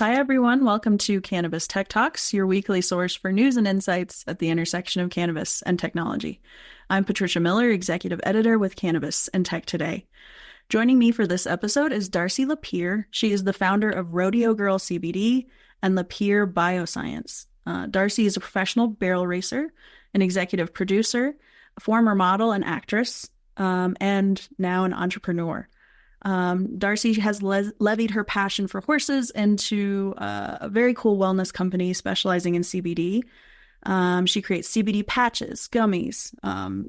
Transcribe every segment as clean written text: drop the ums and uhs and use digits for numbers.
Hi, everyone. Welcome to Cannabis Tech Talks, your weekly source for news and insights at the intersection of cannabis and technology. I'm Patricia Miller, Executive Editor with Cannabis and Tech Today. Joining me for this episode is Darcy LaPier. She is the founder of Rodeo Girl CBD and LaPier Bioscience. Darcy is a professional barrel racer, an executive producer, a former model and actress, and now an entrepreneur. Darcy has levied her passion for horses into a very cool wellness company specializing in CBD. She creates CBD patches, gummies,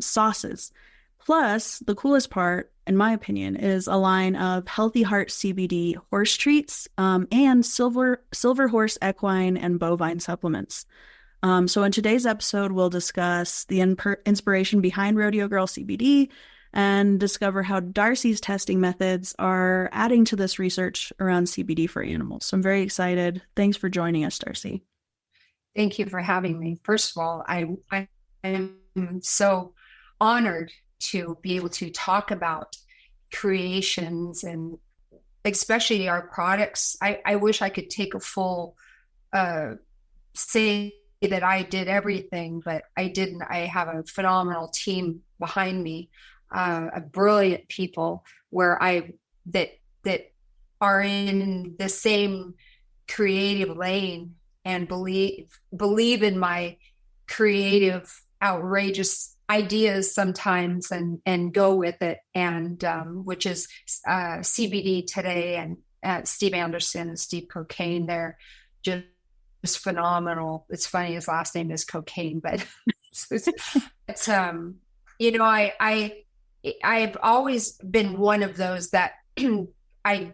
sauces. Plus, the coolest part, in my opinion, is a line of Healthy Heart CBD horse treats and silver horse equine and bovine supplements. So in today's episode, we'll discuss the inspiration behind Rodeo Girl CBD and discover how Darcy's testing methods are adding to this research around CBD for animals. So I'm very excited. Thanks for joining us, Darcy. Thank you for having me. First of all, I am so honored to be able to talk about creations and especially our products. I wish I could take a full say that I did everything, but I didn't. I have a phenomenal team behind me. A brilliant people that are in the same creative lane and believe in my creative, outrageous ideas sometimes and go with it, and which is CBD today, and Steve Anderson and Steve Cocaine. They're just phenomenal. It's funny, his last name is Cocaine, but it's I've always been one of those that I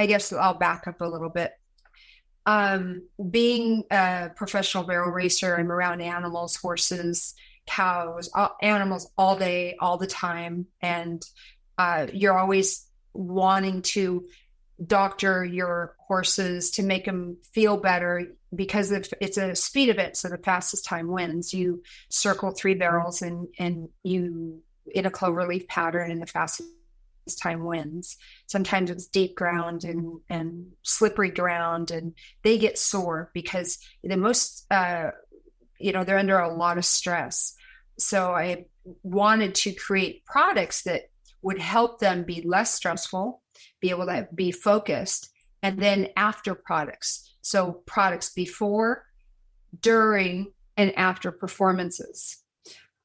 guess I'll back up a little bit. Being a professional barrel racer, I'm around animals, horses, cows, animals all day, all the time. And you're always wanting to doctor your horses to make them feel better, because if it's a speed event, so the fastest time wins. You circle 3 barrels and you in a cloverleaf pattern, and the fastest time wins. Sometimes it's deep ground and slippery ground, and they get sore because the most they're under a lot of stress. So I wanted to create products that would help them be less stressful, be able to be focused, and then after products. So products before, during, and after performances.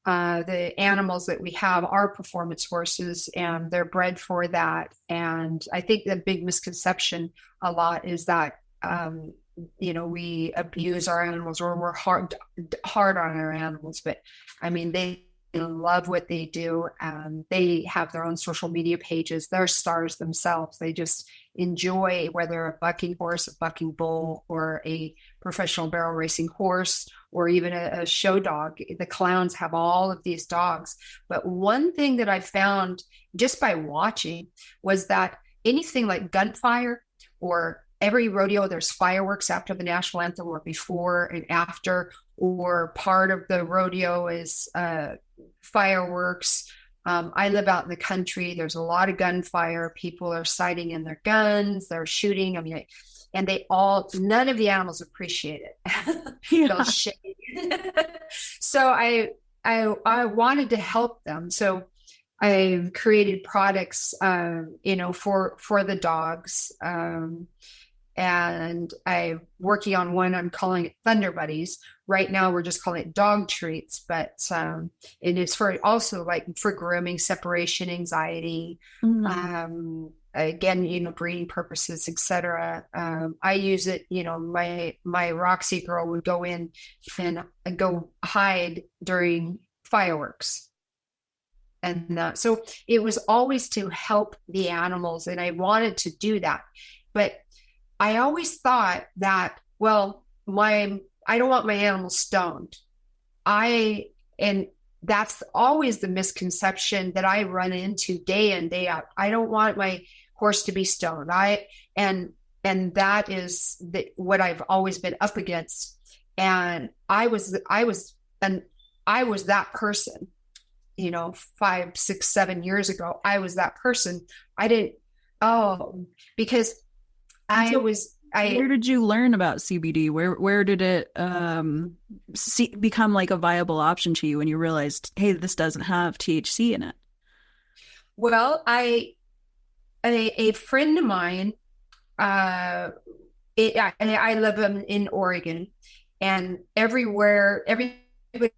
The animals that we have are performance horses, and they're bred for that. And I think the big misconception a lot is that, we abuse our animals, or we're hard on our animals. But I mean, they love what they do. They have their own social media pages. They're stars themselves. They just enjoy, whether a bucking horse, a bucking bull, or a professional barrel racing horse, or even a show dog. The clowns have all of these dogs. But one thing that I found just by watching was that anything like gunfire, or every rodeo, there's fireworks after the national anthem, or before and after, or part of the rodeo is fireworks. I live out in the country. There's a lot of gunfire. People are sighting in their guns. They're shooting. I mean, and none of the animals appreciate it. Yeah. They'll shake. So I wanted to help them. So I created products, for the dogs. And I'm working on one. I'm calling it Thunder Buddies. Right now, we're just calling it dog treats, but it is for also like for grooming, separation, anxiety, again, breeding purposes, etc. I use it. My Roxy girl would go in and go hide during fireworks. And so it was always to help the animals, and I wanted to do that. But I always thought that, I don't want my animals stoned. And that's always the misconception that I run into day in, day out. I don't want my horse to be stoned. And that is what I've always been up against. And I was that person, 5, 6, 7 years ago. I was that person. Oh, because And I so was, where I, did you learn about CBD? Where did it become like a viable option to you when you realized, hey, this doesn't have THC in it? well, a friend of mine, uh, I live in Oregon, and everybody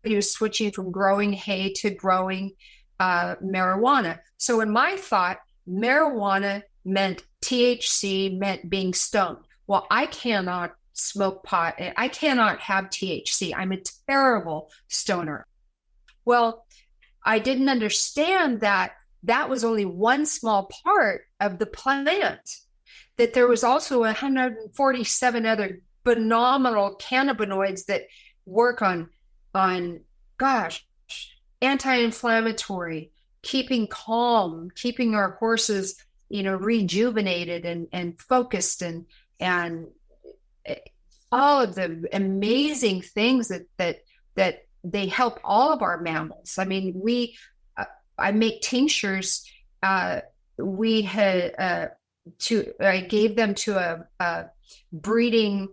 was switching from growing hay to growing marijuana. So in my thought, marijuana meant THC, meant being stoned. Well, I cannot smoke pot. I cannot have THC. I'm a terrible stoner. Well, I didn't understand that that was only one small part of the plant, that there was also 147 other phenomenal cannabinoids that work on gosh, anti-inflammatory, keeping calm, keeping our horses, rejuvenated and focused, and all of the amazing things that they help all of our mammals. I mean, I make tinctures. We had I gave them to a breeding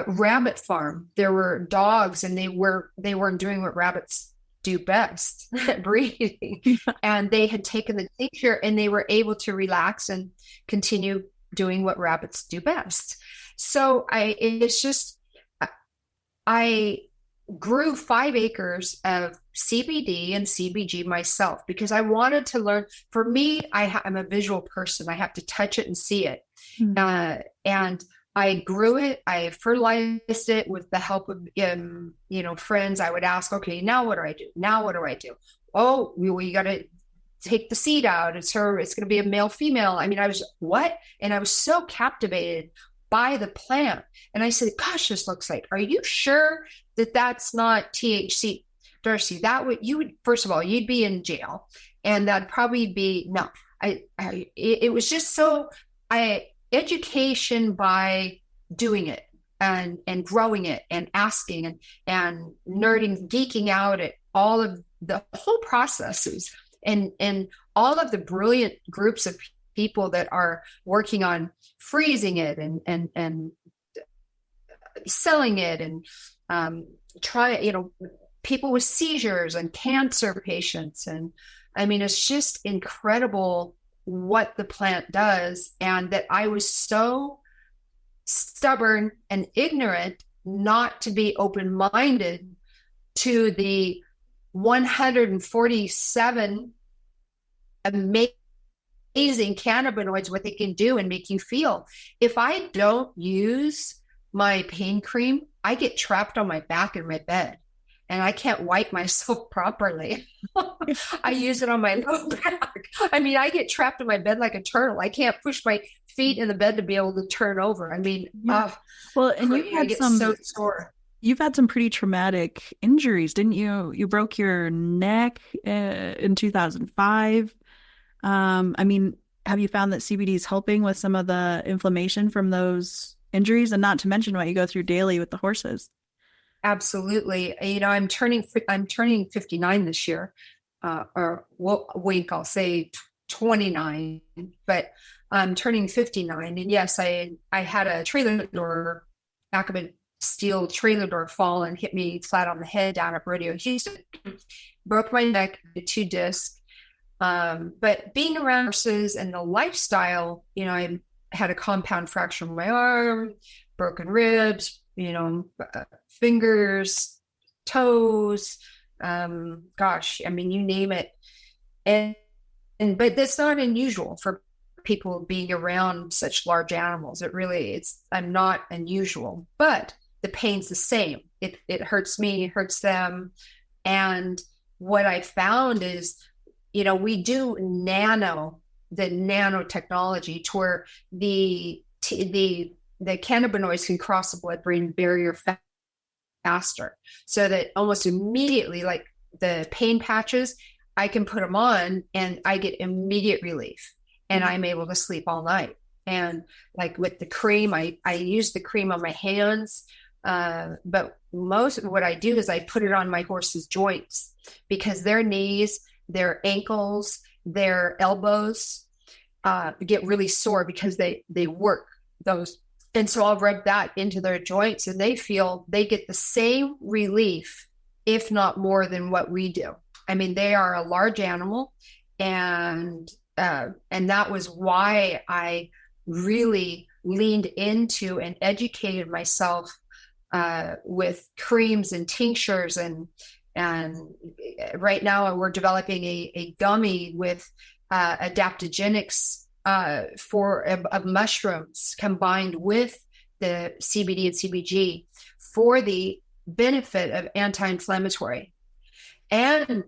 rabbit farm. There were dogs, and they weren't doing what rabbits do best at breeding, and they had taken the tincture, and they were able to relax and continue doing what rabbits do best. So it's just I grew 5 acres of CBD and CBG myself because I wanted to learn. For me, I'm a visual person. I have to touch it and see it. And I grew it. I fertilized it with the help of, friends. I would ask, okay, now what do I do? Now what do I do? Oh, we got to take the seed out. It's going to be a male, female. I mean, I was what? And I was so captivated by the plant. And I said, gosh, this looks like, are you sure that that's not THC? Darcy, you would, first of all, you'd be in jail. And that'd probably be, no, it was just so, education by doing it and growing it and asking and nerding, geeking out at all of the whole processes and all of the brilliant groups of people that are working on freezing it and selling it and people with seizures and cancer patients. And I mean, it's just incredible what the plant does. And that I was so stubborn and ignorant not to be open-minded to the 147 amazing cannabinoids, what they can do and make you feel. If I don't use my pain cream, I get trapped on my back in my bed and I can't wipe myself properly. I use it on my low back. I mean, I get trapped in my bed like a turtle. I can't push my feet in the bed to be able to turn over. I mean, well, and I get so sore. You've had some pretty traumatic injuries, didn't you? You broke your neck in 2005. I mean, have you found that CBD is helping with some of the inflammation from those injuries, and not to mention what you go through daily with the horses? Absolutely. I'm turning 59 this year, or wink, I'll say 29, but I'm turning 59. And yes, I had a trailer door, back of a steel trailer door fall and hit me flat on the head down at Rodeo Houston, broke my neck, 2 discs. But being around horses and the lifestyle, I had a compound fracture in my arm, broken ribs, fingers, toes, gosh, I mean, you name it. But that's not unusual for people being around such large animals. I'm not unusual, but the pain's the same. It hurts me, it hurts them. And what I found is, we do nanotechnology to where the cannabinoids can cross the blood-brain barrier faster, so that almost immediately, like the pain patches, I can put them on and I get immediate relief and I'm able to sleep all night. And like with the cream, I use the cream on my hands. But most of what I do is I put it on my horse's joints, because their knees, their ankles, their elbows, get really sore because they work those. And so I'll rub that into their joints, and they get the same relief, if not more than what we do. I mean, they are a large animal, and that was why I really leaned into and educated myself with creams and tinctures, and right now we're developing a gummy with adaptogenics of mushrooms combined with the CBD and CBG for the benefit of anti-inflammatory, and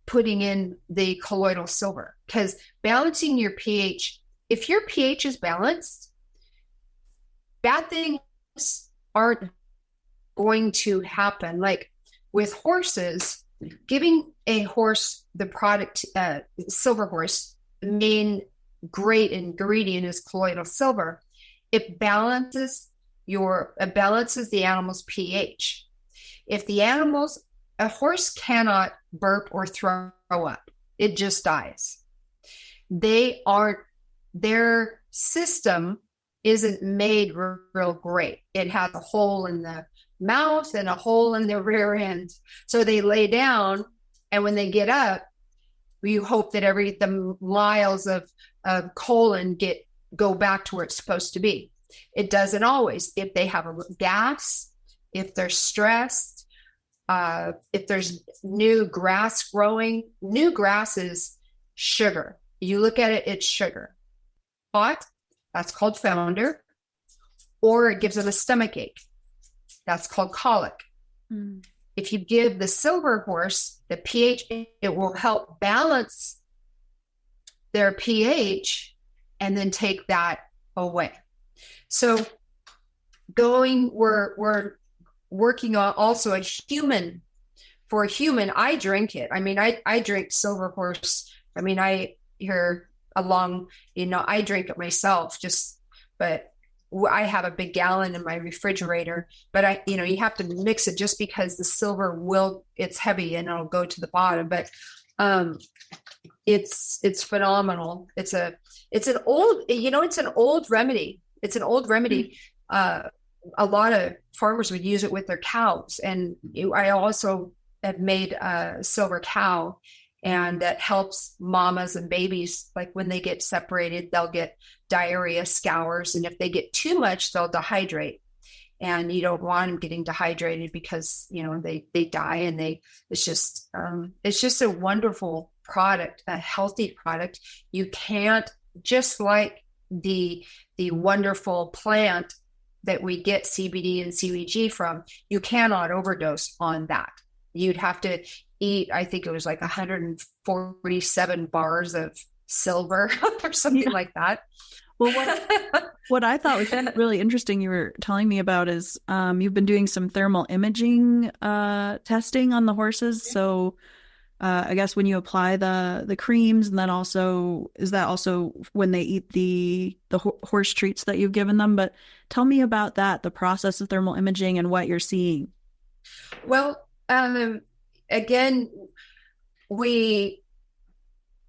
putting in the colloidal silver, because balancing your pH, if your pH is balanced, bad things aren't going to happen. Like with horses, giving a horse the product, silver horse, the main great ingredient is colloidal silver. It balances the animal's pH. If a horse cannot burp or throw up, it just dies. Their system isn't made real great. It has a hole in the mouth and a hole in the rear end. So they lay down, and when they get up, you hope that the miles of colon go back to where it's supposed to be. It doesn't always. If they have a gas, if they're stressed, if there's new grass growing, new grass is sugar. You look at it, it's sugar. Hot, that's called founder, or it gives them a stomach ache. That's called colic. Mm. If you give the silver horse the pH, it will help balance their pH and then take that away. So we're working on also for a human, I drink it. I mean, I drink silver horse. I mean, I drink it myself, but I have a big gallon in my refrigerator, but you have to mix it, just because the silver it's heavy and it'll go to the bottom, but it's phenomenal. It's an old remedy. It's an old remedy. A lot of farmers would use it with their cows. And I also have made a silver cow, and that helps mamas and babies. Like when they get separated, they'll get diarrhea, scours. And if they get too much, they'll dehydrate. And you don't want them getting dehydrated, because, they die, and it's just a wonderful product, a healthy product. You can't, just like the wonderful plant that we get CBD and CBG from, you cannot overdose on that. You'd have to eat, I think it was like 147 bars of silver or something like that. Well, what I thought was really interesting you were telling me about is you've been doing some thermal imaging testing on the horses. So I guess when you apply the creams, and then is that also when they eat the horse treats that you've given them? But tell me about that, the process of thermal imaging and what you're seeing. Well, again, we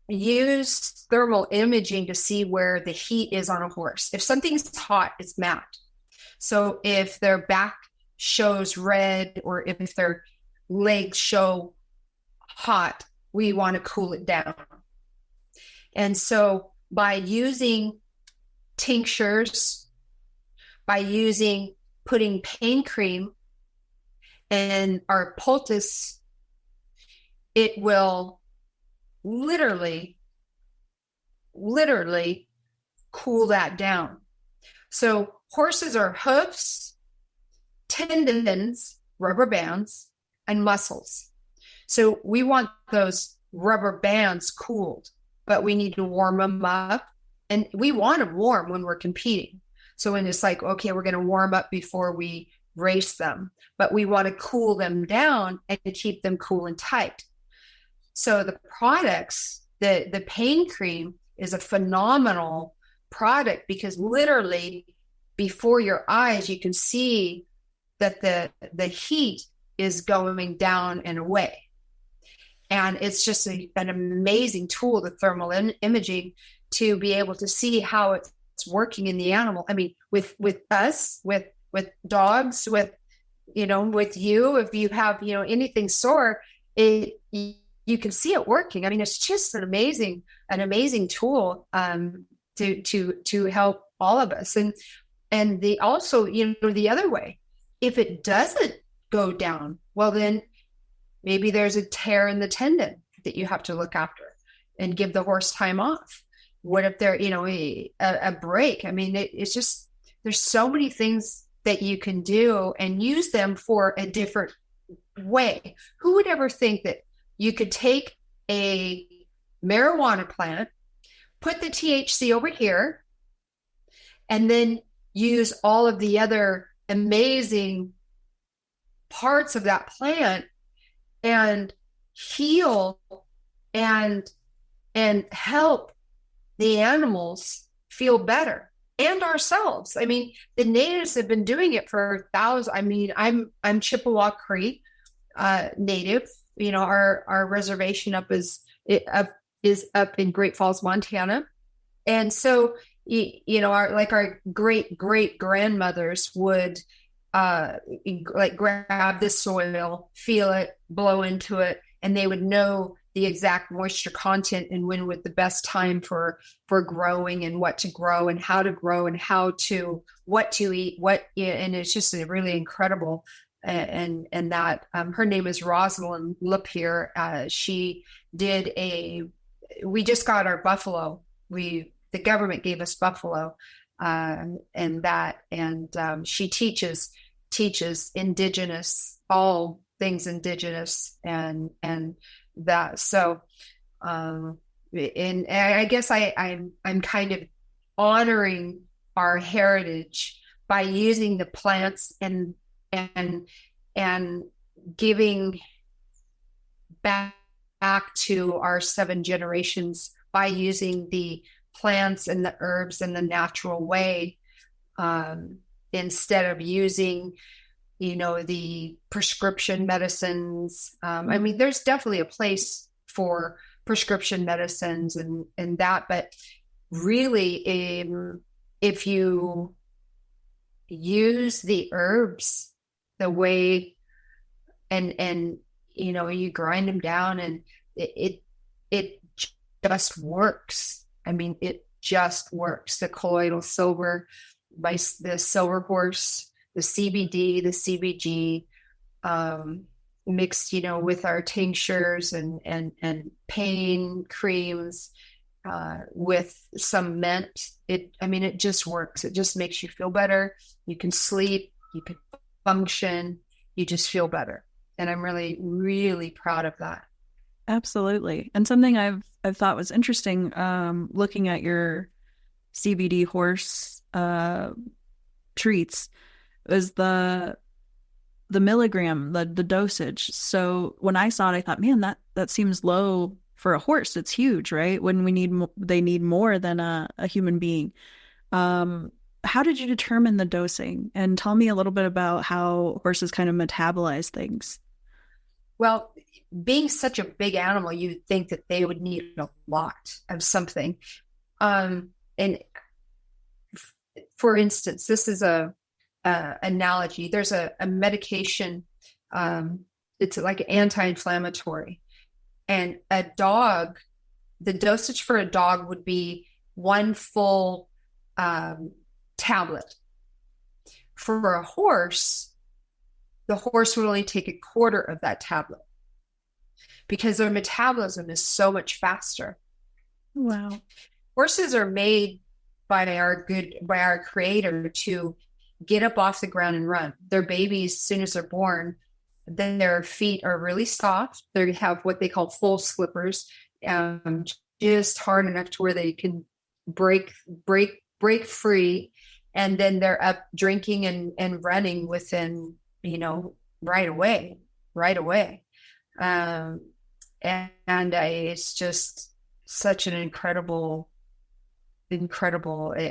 use thermal imaging to see where the heat is on a horse. If something's hot, it's mad. So if their back shows red, or if their legs show hot, we want to cool it down. And so by using tinctures, by putting pain cream in our poultice, it will literally cool that down. So horses are hoofs, tendons, rubber bands, and muscles. So we want those rubber bands cooled, but we need to warm them up, and we want them warm when we're competing. So when it's like, okay, we're going to warm up before we race them, but we want to cool them down and keep them cool and tight. So the products, the pain cream is a phenomenal product, because literally before your eyes, you can see that the heat is going down and away. And it's just an amazing tool, the thermal imaging, to be able to see how it's working in the animal. I mean, with us, with dogs, with you, if you have, anything sore, you can see it working. I mean, it's just an amazing tool, to help all of us. And the also, the other way, if it doesn't go down, well, then maybe there's a tear in the tendon that you have to look after and give the horse time off. What if there, a break? I mean, it's just, there's so many things that you can do and use them for a different way. Who would ever think that you could take a marijuana plant, put the THC over here, and then use all of the other amazing parts of that plant and heal and help the animals feel better and ourselves. I mean, the natives have been doing it for thousands. I mean, I'm Chippewa Cree native. Our reservation is up in Great Falls, Montana, and so our great grandmothers would grab the soil, feel it, blow into it, and they would know the exact moisture content and when was the best time for growing and what to grow and how to grow and what to eat, and it's just really incredible. And that her name is Rosalind LaPier. She did we just got our buffalo. The government gave us buffalo, and she teaches indigenous, all things indigenous, and that. So, and I guess I'm kind of honoring our heritage by using the plants and giving back to our 7 generations by using the plants and the herbs in the natural way, instead of using the prescription medicines. I mean, there's definitely a place for prescription medicines and that, but really, if you use the herbs the way and you grind them down, and it just works. I mean, it just works. The colloidal silver, the silver horse, the CBD, the CBG, mixed, with our tinctures and pain creams, with some mint. It just works. It just makes you feel better. You can sleep, you can function, you just feel better. And I'm really, really proud of that. Absolutely. And something I've thought was interesting, looking at your CBD horse treats, is the milligram, the dosage. So when I saw it, I thought, man, that seems low for a horse. It's huge, right? When they need more than a human being. How did you determine the dosing? And tell me a little bit about how horses kind of metabolize things. Well, being such a big animal, you'd think that they would need a lot of something. And for instance, this is a analogy. There's a medication. It's like anti-inflammatory, and a dog. The dosage for a dog would be 1 full tablet. For a horse, the horse would only take 1/4 of that tablet because their metabolism is so much faster. Wow. Horses are made by our creator to get up off the ground and run. Their babies, as soon as they're born, then their feet are really soft. They have what they call full slippers, just hard enough to where they can break free. And then they're up drinking and running within, right away. It's just such an incredible, I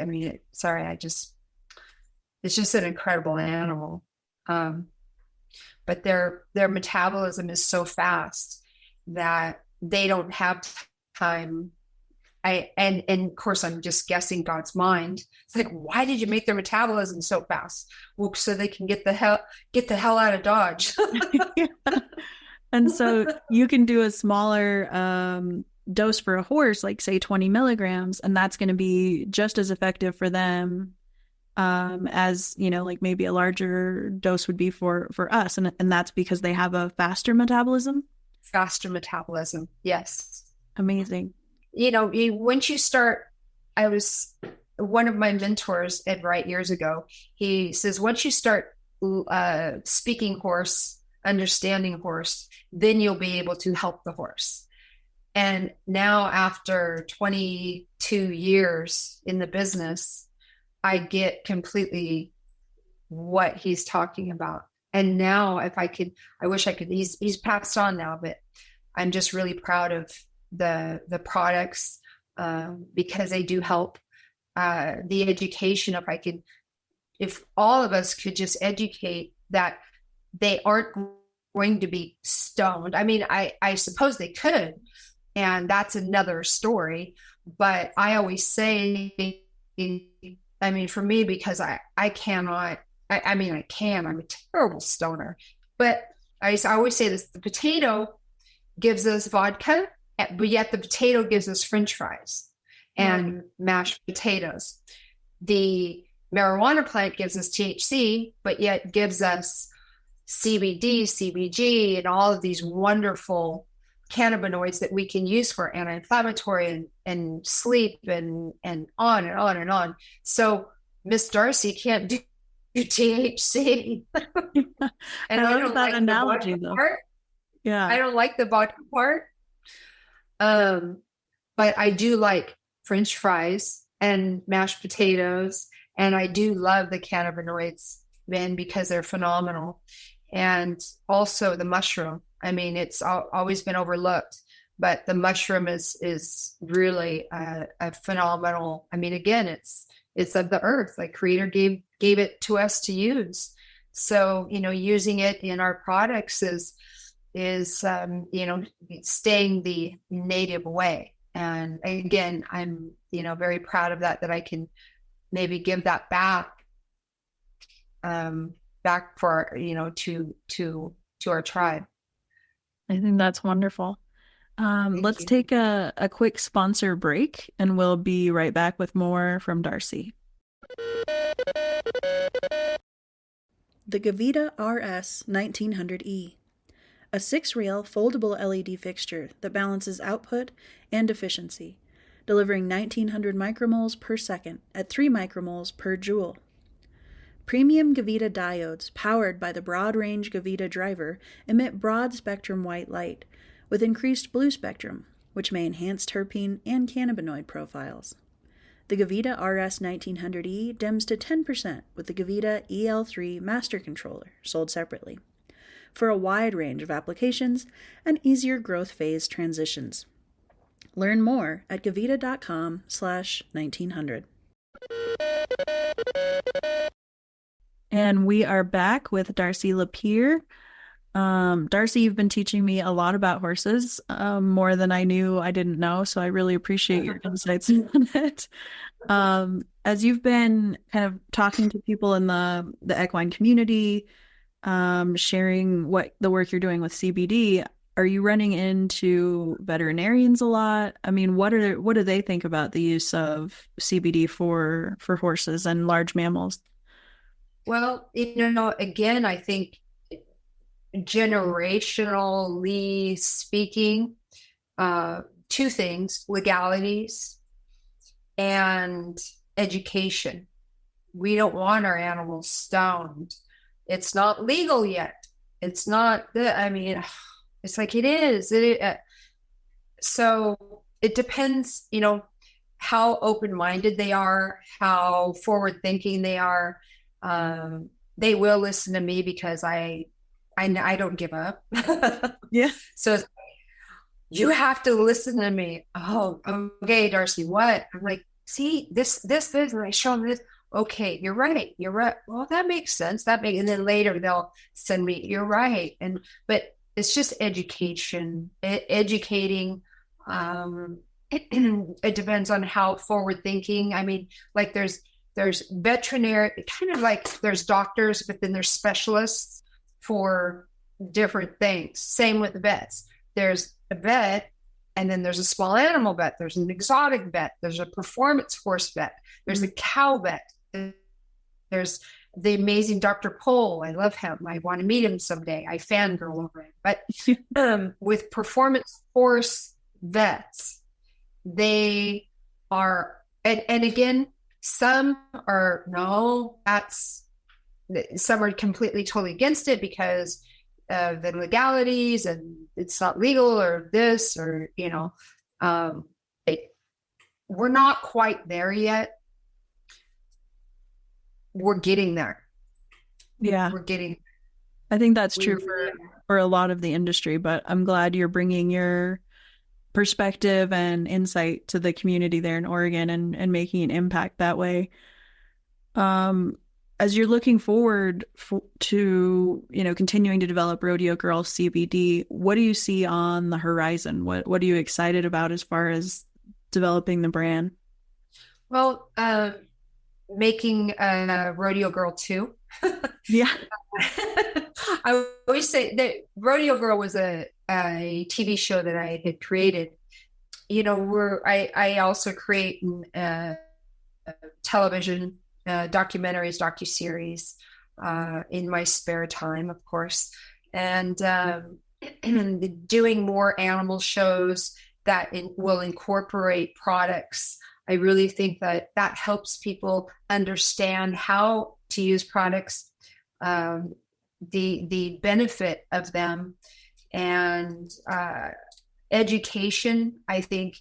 mean, it's just an incredible animal. But their metabolism is so fast. that they don't have time. And of course I'm just guessing God's mind. It's like, why did you make their metabolism so fast? Well, so they can get the hell out of Dodge. Yeah. And so you can do a smaller dose for a horse, like say 20 milligrams, and that's going to be just as effective for them as, like maybe a larger dose would be for us. And that's because they have a faster metabolism. Faster metabolism. Yes. Amazing. Once you start, one of my mentors, Ed Wright, years ago, he says, once you start speaking horse, understanding horse, then you'll be able to help the horse. And now after 22 years in the business, I get completely what he's talking about. And now if I wish I could, he's passed on now, but I'm just really proud of the products because they do help. The education, if all of us could just educate that they aren't going to be stoned. I mean, I suppose they could, and that's another story. But I always say, for me, because I cannot, I'm a terrible stoner. But I always say this, the potato gives us vodka, but yet the potato gives us French fries and mashed potatoes. The marijuana plant gives us THC, but yet gives us CBD, CBG, and all of these wonderful cannabinoids that we can use for anti-inflammatory and sleep and on and on and on. So Miss Darcy can't do THC. And I love that analogy, though. Yeah, I don't like the vodka part. But I do like French fries and mashed potatoes, and I do love the cannabinoids, man, because they're phenomenal. And also the mushroom. I mean, it's always been overlooked, but the mushroom is really a phenomenal. I mean, again, it's of the earth. Like Creator gave it to us to use. So using it in our products is staying the native way. And again, I'm very proud of that I can maybe give that back for to our tribe. I think that's wonderful. Let's take a quick sponsor break, and we'll be right back with more from Darcy. The Gavita RS 1900E, a 6-rail foldable LED fixture that balances output and efficiency, delivering 1900 micromoles per second at 3 micromoles per joule. Premium Gavita diodes, powered by the broad-range Gavita driver, emit broad-spectrum white light, with increased blue spectrum, which may enhance terpene and cannabinoid profiles. The Gavita RS 1900E dims to 10% with the Gavita EL3 master controller, sold separately, for a wide range of applications and easier growth phase transitions. Learn more at gavita.com/1900. And we are back with Darcy LaPier. Darcy, you've been teaching me a lot about horses, more than I knew I didn't know, so I really appreciate your insights on it. As you've been kind of talking to people in the equine community, sharing what the work you're doing with CBD, are you running into veterinarians a lot? I mean, what do they think about the use of CBD for horses and large mammals? Well, again, I think generationally speaking, 2 things: legalities and education. We don't want our animals stoned. It's not legal yet. It's not. It's like it is. So it depends, how open-minded they are, how forward-thinking they are. They will listen to me because I don't give up. Yeah. So you have to listen to me. Oh, okay, Darcy, what? I'm like, see, this, and I show them this. Okay, you're right. Well, that makes sense. And then later they'll send me, you're right. But it's just education, educating. It depends on how forward thinking. I mean, like there's veterinary, kind of like there's doctors, but then there's specialists for different things. Same with the vets. There's a vet, and then there's a small animal vet. There's an exotic vet. There's a performance horse vet. There's a cow vet. There's the amazing Dr. Pohl. I love him. I want to meet him someday. I fangirl over him. But with performance horse vets, they are, and again, some are, no, some are completely totally against it because of the legalities and it's not legal or this or, we're not quite there yet. We're getting there. Yeah. We're getting. I think that's true for a lot of the industry, but I'm glad you're bringing your perspective and insight to the community there in Oregon and making an impact that way. As you're looking forward to, continuing to develop Rodeo Girl CBD, what do you see on the horizon? What are you excited about as far as developing the brand? Well, making a Rodeo Girl 2. Yeah. I always say that Rodeo Girl was a TV show that I had created. I also create television documentaries, docuseries in my spare time, of course, and doing more animal shows that will incorporate products. I really think that helps people understand how to use products, the benefit of them, and education. I think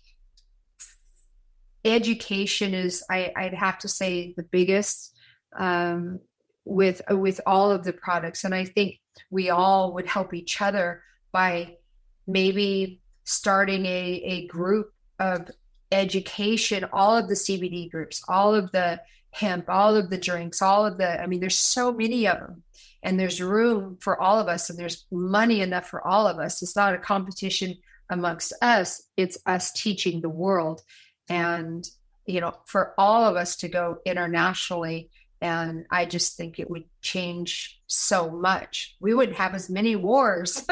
education is, I'd have to say, the biggest with all of the products. And I think we all would help each other by maybe starting a group of education, all of the CBD groups, all of the hemp, all of the drinks, there's so many of them, and there's room for all of us, and there's money enough for all of us. It's not a competition amongst us. It's us teaching the world. And, for all of us to go internationally. And I just think it would change so much. We wouldn't have as many wars.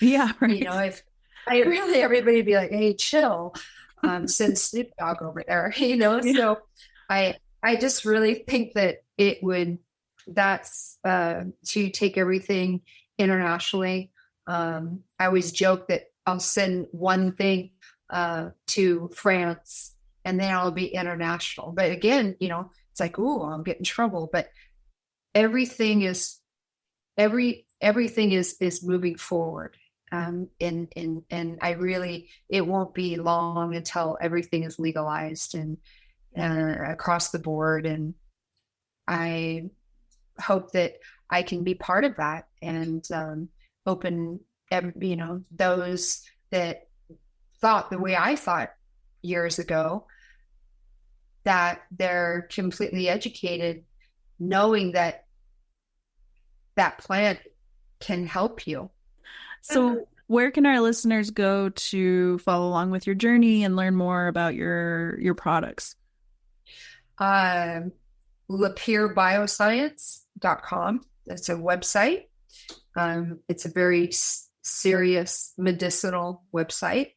Yeah. Right. If everybody would be like, hey, chill, send Snoop Dogg over there, Yeah. So I just really think that that's to take everything internationally. I always joke that I'll send one thing to France and then I'll be international. But again, it's like, ooh, I'll get in trouble. But everything is moving forward. And it won't be long until everything is legalized and across the board. And I hope that I can be part of that and open, those that thought the way I thought years ago, that they're completely educated, knowing that plant can help you. So where can our listeners go to follow along with your journey and learn more about your products? LaPierBioscience.com. That's a website. It's a very serious medicinal website.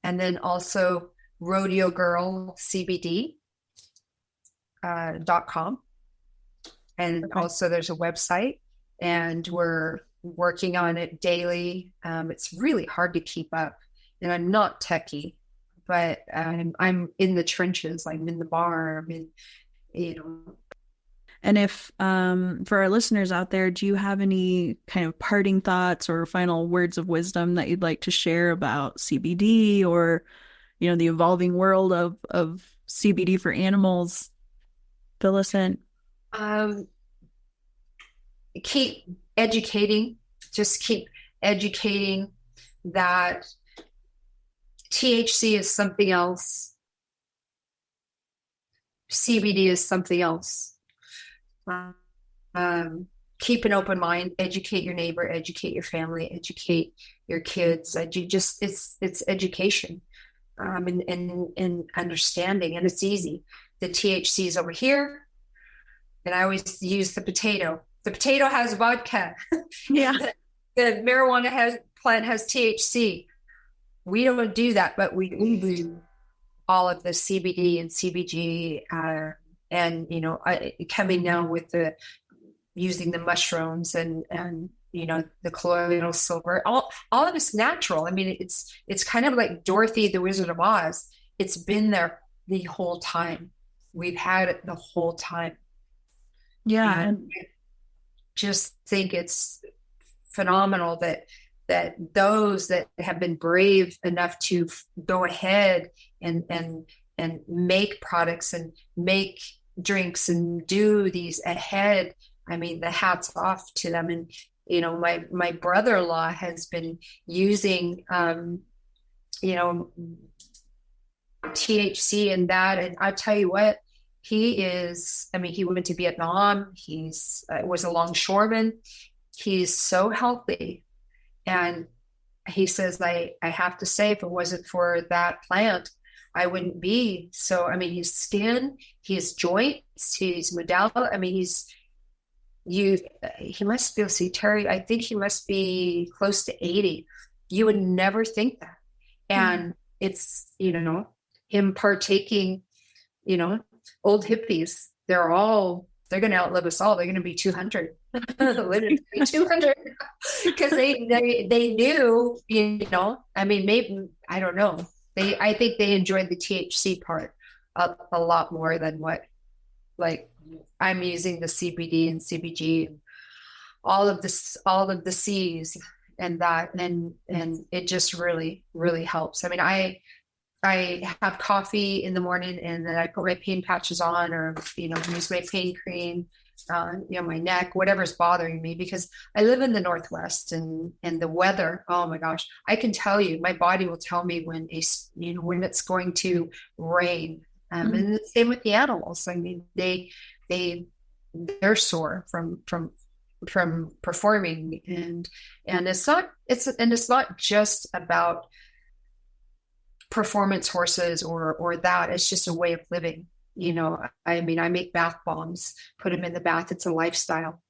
And then also Rodeo Girl CBD .com. And also there's a website, and we're working on it daily. It's really hard to keep up, and I'm not techie, but I'm in the trenches. I'm in the bar. I'm in, And if for our listeners out there, do you have any kind of parting thoughts or final words of wisdom that you'd like to share about CBD or, the evolving world of CBD for animals? Fill us in. Keep educating. Just keep educating that THC is something else. CBD is something else. keep an open mind, educate your neighbor, educate your family, educate your kids. It's education, and understanding, and it's easy. The THC is over here, and I always use the potato. The potato has vodka. Yeah. The marijuana plant has THC. We don't do that, but we do all of the CBD and CBG, and coming now with the using the mushrooms and the colloidal silver. All of it's natural. I mean, it's kind of like Dorothy the Wizard of Oz. It's been there the whole time. We've had it the whole time. Yeah, and I just think it's phenomenal that those that have been brave enough to go ahead and make products and make drinks and do these ahead. I mean, the hat's off to them. And my brother-in-law has been using THC and that, and I tell you what, he went to Vietnam. He's was a longshoreman. He's so healthy. And he says, I have to say, if it wasn't for that plant, I wouldn't be. So, I mean, his skin, his joints, his modality. I mean, he must be, see, Terry, I think he must be close to 80. You would never think that. And it's, him partaking, old hippies, they're going to outlive us all. They're going to be 200. 200 because they knew, I mean, maybe, I don't know. I think they enjoyed the THC part a lot more than what, like, I'm using the CBD and CBG and all of the C's and that, and it just really, really helps. I mean, I have coffee in the morning, and then I put my pain patches on, or use my pain cream, my neck, whatever's bothering me, because I live in the Northwest, and the weather, oh my gosh, I can tell you, my body will tell me when when it's going to rain. And the same with the animals. I mean, they're sore from performing, and it's not just about performance horses or that. It's just a way of living. I mean, I make bath bombs, put them in the bath. It's a lifestyle.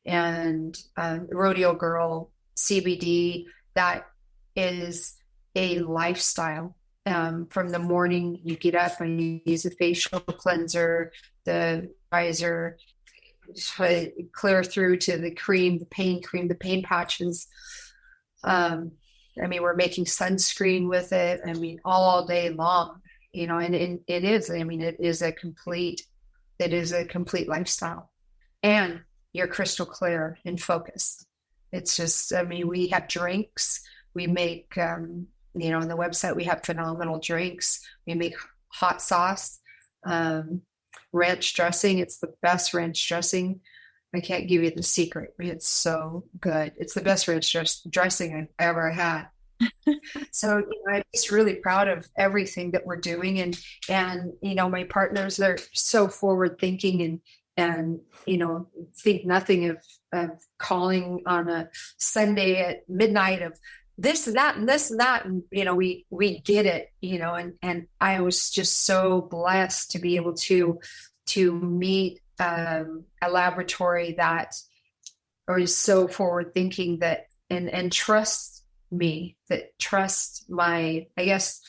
And Rodeo Girl CBD, that is a lifestyle. From the morning you get up and you use a facial cleanser, the visor, clear through to the cream, the pain patches. I mean, we're making sunscreen with it. I mean, all day long, and it is, I mean, it is a complete lifestyle, and you're crystal clear and focused. It's just, I mean, we have drinks, we make, on the website, we have phenomenal drinks. We make hot sauce, ranch dressing. It's the best ranch dressing. I can't give you the secret. It's so good. It's the best ranch dressing I've ever had. So I'm just really proud of everything that we're doing, and my partners, they're so forward thinking, and think nothing of calling on a Sunday at midnight of this and that and this and that, and we get it, and I was just so blessed to be able to meet a laboratory that is so forward thinking, that and trust me, that trust my, I guess,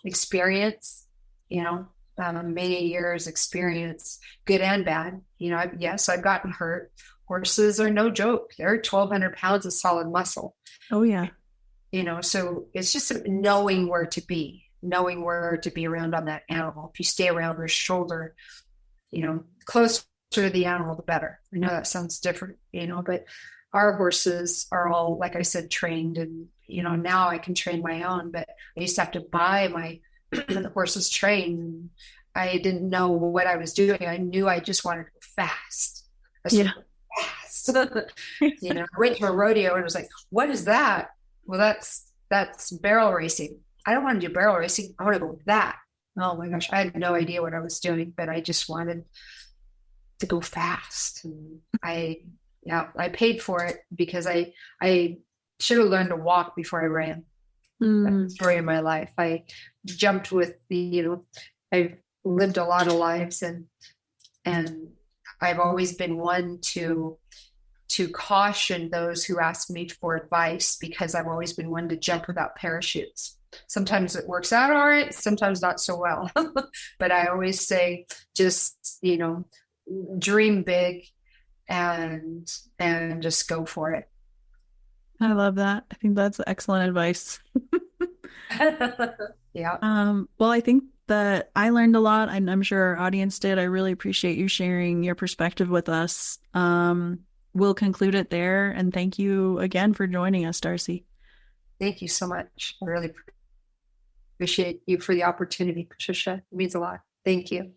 experience, many years experience, good and bad. I've gotten hurt. Horses are no joke. They're 1,200 pounds of solid muscle. Oh yeah. So it's just knowing where to be around on that animal. If you stay around their shoulder, closer to the animal, the better. I know that sounds different, but our horses are all, like I said, trained, and, now I can train my own, but I used to have to buy the horses trained. I didn't know what I was doing. I knew I just wanted to go fast. Fast. I went to a rodeo and was like, what is that? Well, that's barrel racing. I don't want to do barrel racing. I want to go with that. Oh my gosh. I had no idea what I was doing, but I just wanted to go fast. And I Yeah, I paid for it because I should have learned to walk before I ran. That's the Mm, story of my life. I jumped with the, I've lived a lot of lives, and I've always been one to caution those who ask me for advice, because I've always been one to jump without parachutes. Sometimes it works out all right, sometimes not so well. But I always say, just, dream big and just go for it. I love that. I think that's excellent advice. Yeah. Well, I think that I learned a lot, and I'm sure our audience did. I really appreciate you sharing your perspective with us. We'll conclude it there, and thank you again for joining us, Darcy. Thank you so much. I really appreciate you for the opportunity, Patricia. It means a lot. Thank you.